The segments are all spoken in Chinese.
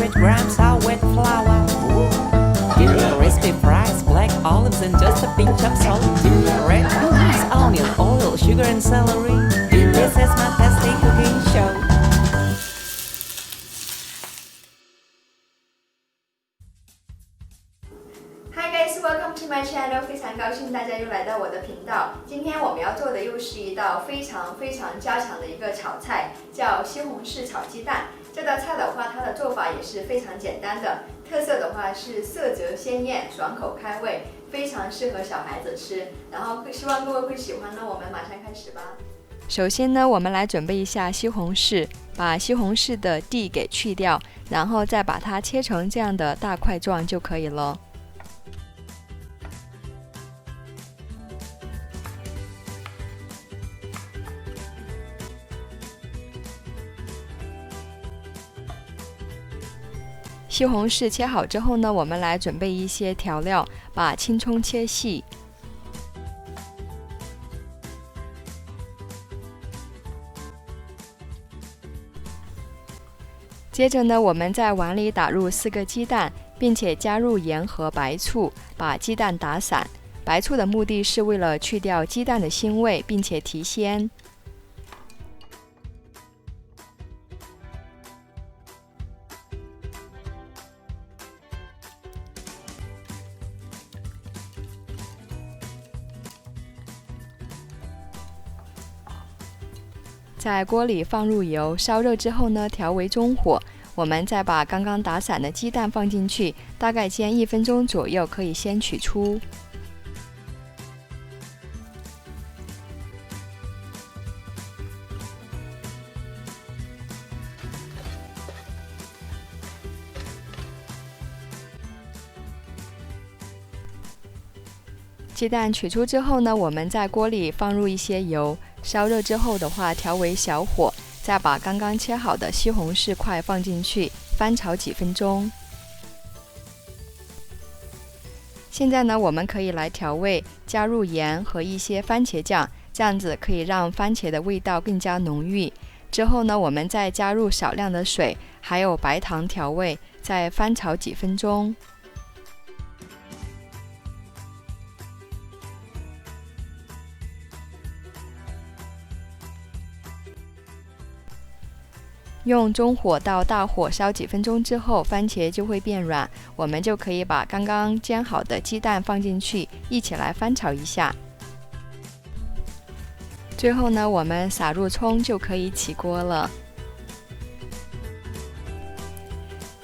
100 grams of wheat flour. Crispy fries, black olives, and just a pinch of salt. Red onions, onion, oil, sugar, and celery. This is my tasty cooking show. Hi guys, welcome to my channel. 非常高兴大家又来到我的频道。今天我们要做的又是一道非常家常的一个炒菜，叫西红柿炒鸡蛋。这道菜的话，它的做法也是非常简单的，特色的话是色泽鲜艳、爽口开胃，非常适合小孩子吃。然后希望各位会喜欢呢，我们马上开始吧。首先呢，我们来准备一下西红柿，把西红柿的蒂给去掉，然后再把它切成这样的大块状就可以了。西红柿切好之后呢，我们来准备一些调料，把青葱切细。接着呢，我们在碗里打入4个鸡蛋，并且加入盐和白醋，把鸡蛋打散。白醋的目的是为了去掉鸡蛋的腥味，并且提鲜。在锅里放入油，烧热之后呢，调为中火。我们再把刚刚打散的鸡蛋放进去，大概煎1分钟左右，可以先取出。鸡蛋取出之后呢，我们在锅里放入一些油，烧热之后的话，调为小火，再把刚刚切好的西红柿块放进去，翻炒几分钟。现在呢，我们可以来调味，加入盐和一些番茄酱，这样子可以让番茄的味道更加浓郁。之后呢，我们再加入少量的水，还有白糖调味，再翻炒几分钟。用中火到大火烧几分钟之后，番茄就会变软，我们就可以把刚刚煎好的鸡蛋放进去，一起来翻炒一下。最后呢，我们撒入葱就可以起锅了。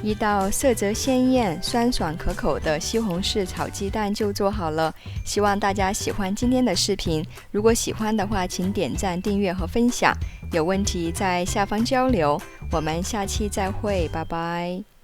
一道色泽鲜艳、酸爽可口的西红柿炒鸡蛋就做好了。希望大家喜欢今天的视频，如果喜欢的话，请点赞、订阅和分享。有问题在下方交流。我们下期再会，拜拜。